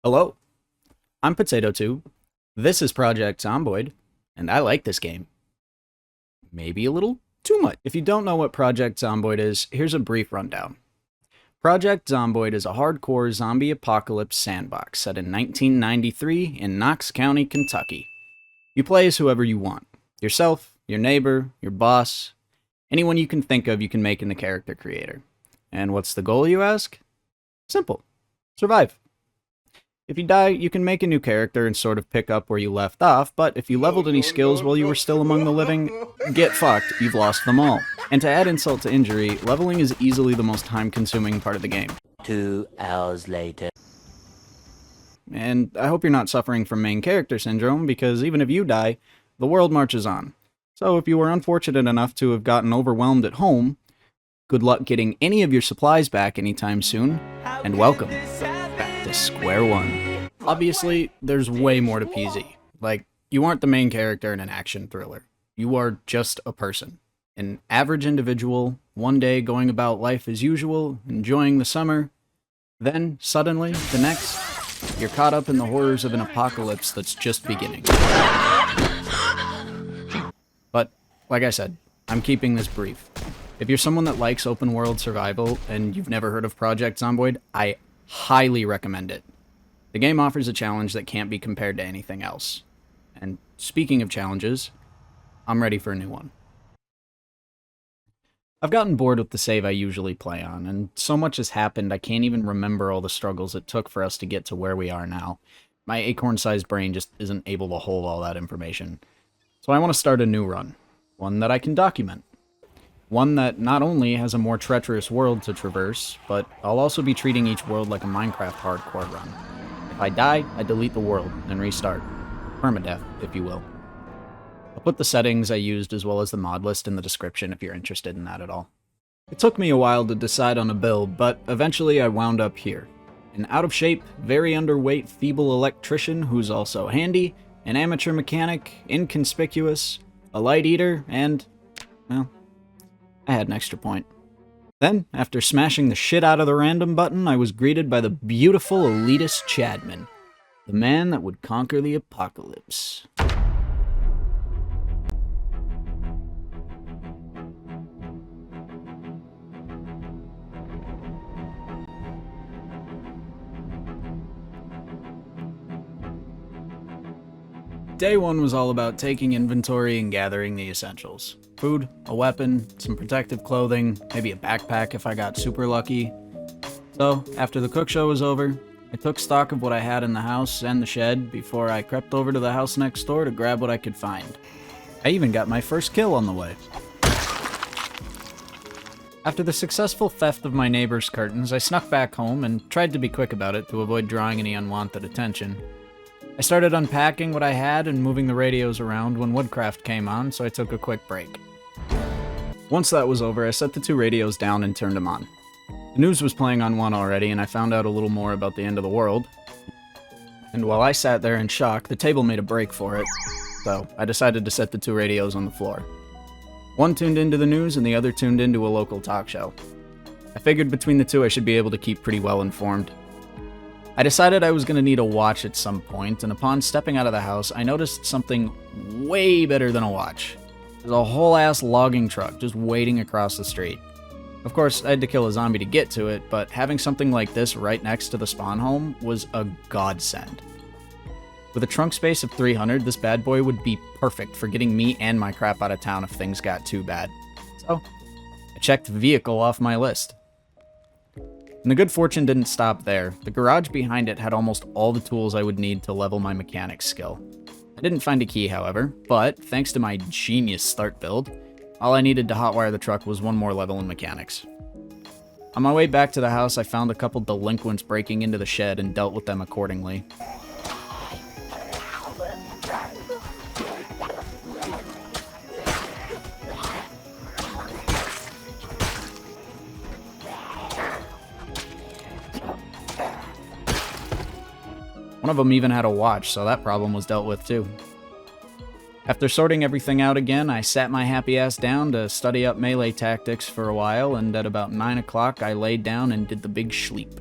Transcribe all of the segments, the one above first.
Hello, I'm Potato2, this is Project Zomboid, and I like this game. Maybe a little too much. If you don't know what Project Zomboid is, here's a brief rundown. Project Zomboid is a hardcore zombie apocalypse sandbox set in 1993 in Knox County, Kentucky. You play as whoever you want. Yourself, your neighbor, your boss, anyone you can think of you can make in the character creator. And what's the goal, you ask? Simple. Survive. If you die, you can make a new character and sort of pick up where you left off, but if you leveled any skills while you were still among the living, get fucked, you've lost them all. And to add insult to injury, leveling is easily the most time-consuming part of the game. 2 hours later. And I hope you're not suffering from main character syndrome, because even if you die, the world marches on. So if you were unfortunate enough to have gotten overwhelmed at home, good luck getting any of your supplies back anytime soon, and welcome back to square one. Obviously, there's way more to PZ. Like, you aren't the main character in an action thriller. You are just a person. An average individual, one day going about life as usual, enjoying the summer. Then, suddenly, the next, you're caught up in the horrors of an apocalypse that's just beginning. But, like I said, I'm keeping this brief. If you're someone that likes open world survival and you've never heard of Project Zomboid, I highly recommend it. The game offers a challenge that can't be compared to anything else. And speaking of challenges, I'm ready for a new one. I've gotten bored with the save I usually play on, and so much has happened I can't even remember all the struggles it took for us to get to where we are now. My acorn-sized brain just isn't able to hold all that information. So I want to start a new run. One that I can document. One that not only has a more treacherous world to traverse, but I'll also be treating each world like a Minecraft hardcore run. If I die, I delete the world and restart. Permadeath, if you will. I'll put the settings I used as well as the mod list in the description if you're interested in that at all. It took me a while to decide on a build, but eventually I wound up here. An out-of-shape, very underweight, feeble electrician who's also handy, an amateur mechanic, inconspicuous, a light eater, and, well, I had an extra point. Then, after smashing the shit out of the random button, I was greeted by the beautiful Elitas Chadman, the man that would conquer the apocalypse. Day one was all about taking inventory and gathering the essentials. Food, a weapon, some protective clothing, maybe a backpack if I got super lucky. So, after the cook show was over, I took stock of what I had in the house and the shed before I crept over to the house next door to grab what I could find. I even got my first kill on the way. After the successful theft of my neighbor's curtains, I snuck back home and tried to be quick about it to avoid drawing any unwanted attention. I started unpacking what I had and moving the radios around when Woodcraft came on, so I took a quick break. Once that was over, I set the two radios down and turned them on. The news was playing on one already, and I found out a little more about the end of the world. And while I sat there in shock, the table made a break for it, so I decided to set the two radios on the floor. One tuned into the news, and the other tuned into a local talk show. I figured between the two I should be able to keep pretty well informed. I decided I was going to need a watch at some point, and upon stepping out of the house, I noticed something way better than a watch. There's a whole-ass logging truck just waiting across the street. Of course, I had to kill a zombie to get to it, but having something like this right next to the spawn home was a godsend. With a trunk space of 300, this bad boy would be perfect for getting me and my crap out of town if things got too bad. So, I checked vehicle off my list. And the good fortune didn't stop there. The garage behind it had almost all the tools I would need to level my mechanics skill. I didn't find a key, however, but thanks to my genius start build, all I needed to hotwire the truck was one more level in mechanics. On my way back to the house, I found a couple delinquents breaking into the shed and dealt with them accordingly. One of them even had a watch, so that problem was dealt with too. After sorting everything out again, I sat my happy ass down to study up melee tactics for a while, and at about 9 o'clock I laid down and did the big sleep.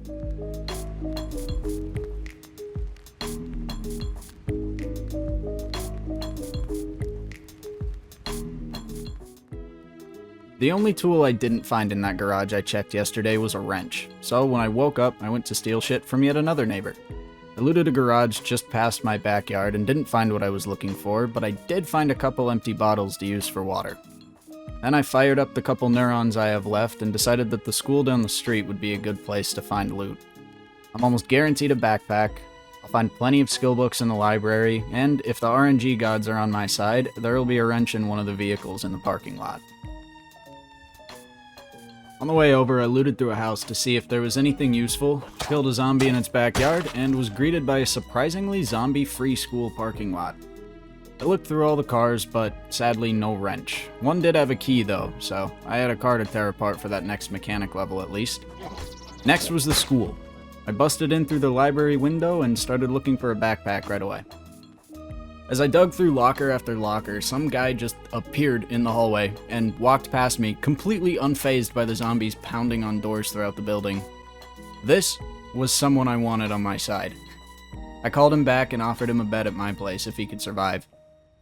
The only tool I didn't find in that garage I checked yesterday was a wrench, so when I woke up, I went to steal shit from yet another neighbor. I looted a garage just past my backyard and didn't find what I was looking for, but I did find a couple empty bottles to use for water. Then I fired up the couple neurons I have left and decided that the school down the street would be a good place to find loot. I'm almost guaranteed a backpack, I'll find plenty of skill books in the library, and if the RNG gods are on my side, there will be a wrench in one of the vehicles in the parking lot. On the way over, I looted through a house to see if there was anything useful, killed a zombie in its backyard, and was greeted by a surprisingly zombie-free school parking lot. I looked through all the cars, but sadly no wrench. One did have a key though, so I had a car to tear apart for that next mechanic level at least. Next was the school. I busted in through the library window and started looking for a backpack right away. As I dug through locker after locker, some guy just appeared in the hallway and walked past me, completely unfazed by the zombies pounding on doors throughout the building. This was someone I wanted on my side. I called him back and offered him a bed at my place if he could survive.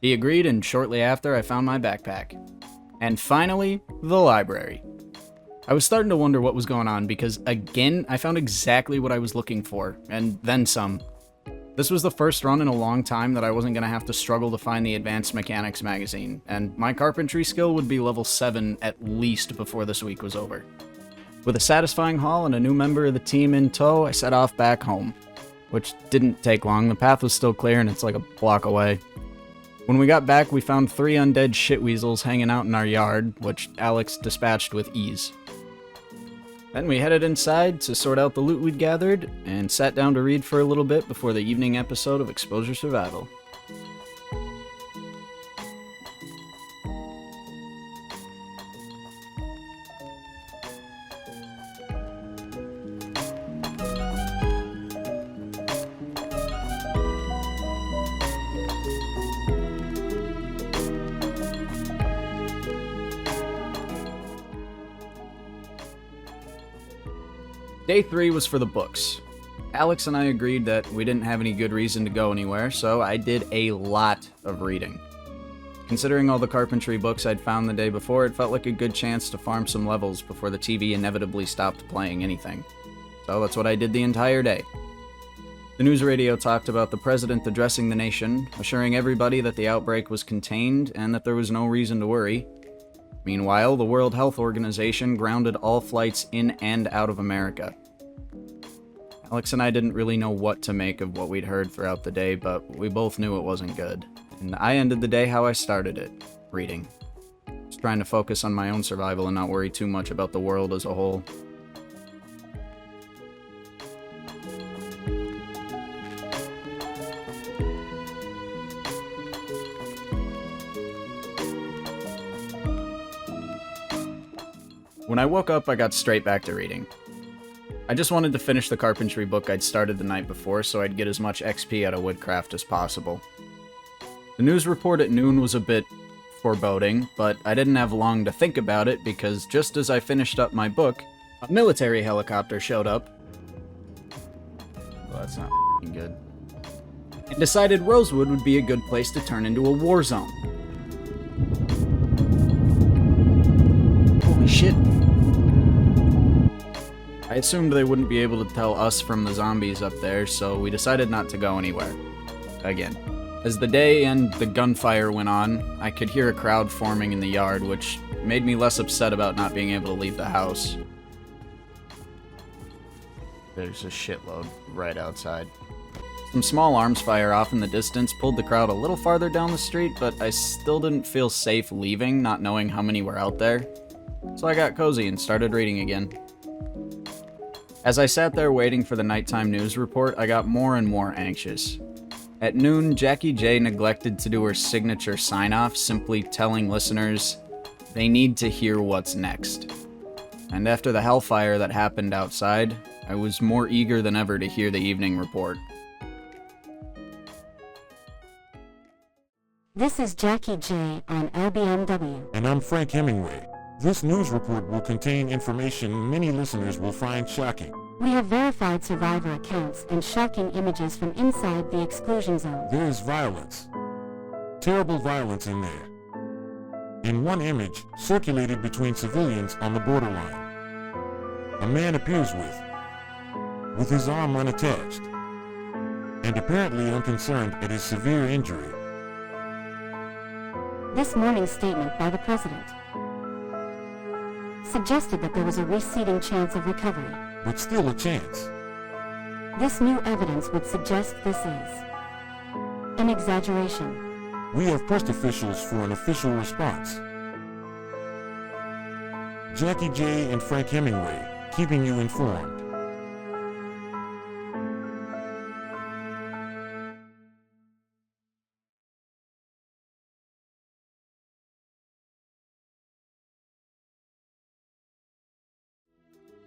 He agreed, and shortly after I found my backpack. And finally, the library. I was starting to wonder what was going on because, again, I found exactly what I was looking for, and then some. This was the first run in a long time that I wasn't going to have to struggle to find the Advanced Mechanics magazine, and my carpentry skill would be level 7 at least before this week was over. With a satisfying haul and a new member of the team in tow, I set off back home. Which didn't take long, the path was still clear and it's like a block away. When we got back, we found 3 undead shitweasels hanging out in our yard, which Alex dispatched with ease. Then we headed inside to sort out the loot we'd gathered, and sat down to read for a little bit before the evening episode of Exposure Survival. Day 3 was for the books. Alex and I agreed that we didn't have any good reason to go anywhere, so I did a lot of reading. Considering all the carpentry books I'd found the day before, it felt like a good chance to farm some levels before the TV inevitably stopped playing anything. So that's what I did the entire day. The news radio talked about the president addressing the nation, assuring everybody that the outbreak was contained and that there was no reason to worry. Meanwhile, the World Health Organization grounded all flights in and out of America. Alex and I didn't really know what to make of what we'd heard throughout the day, but we both knew it wasn't good. And I ended the day how I started it, reading. Just trying to focus on my own survival and not worry too much about the world as a whole. When I woke up, I got straight back to reading. I just wanted to finish the carpentry book I'd started the night before so I'd get as much XP out of woodcraft as possible. The news report at noon was a bit foreboding, but I didn't have long to think about it because just as I finished up my book, a military helicopter showed up. Well, that's not f***ing good. And decided Rosewood would be a good place to turn into a war zone. Holy shit. I assumed they wouldn't be able to tell us from the zombies up there, so we decided not to go anywhere. Again. As the day and the gunfire went on, I could hear a crowd forming in the yard, which made me less upset about not being able to leave the house. There's a shitload right outside. Some small arms fire off in the distance pulled the crowd a little farther down the street, but I still didn't feel safe leaving, not knowing how many were out there. So I got cozy and started reading again. As I sat there waiting for the nighttime news report, I got more and more anxious. At noon, Jackie J neglected to do her signature sign-off, simply telling listeners they need to hear what's next. And after the hellfire that happened outside, I was more eager than ever to hear the evening report. This is Jackie J on LBMW. And I'm Frank Hemingway. This news report will contain information many listeners will find shocking. We have verified survivor accounts and shocking images from inside the exclusion zone. There is violence. Terrible violence in there. In one image, circulated between civilians on the borderline, a man appears with his arm unattached, and apparently unconcerned at his severe injury. This morning's statement by the President suggested that there was a receding chance of recovery. But still a chance. This new evidence would suggest this is an exaggeration. We have pressed officials for an official response. Jackie J and Frank Hemingway, keeping you informed.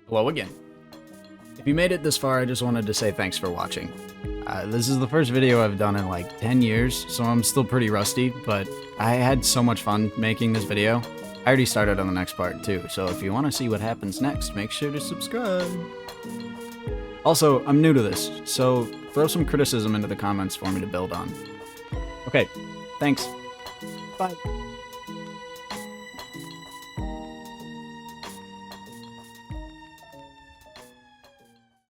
Hello again. If you made it this far, I just wanted to say thanks for watching. This is the first video I've done in like 10 years, so I'm still pretty rusty, but I had so much fun making this video. I already started on the next part too, so if you want to see what happens next, make sure to subscribe. Also, I'm new to this, so throw some criticism into the comments for me to build on. Okay, thanks. Bye.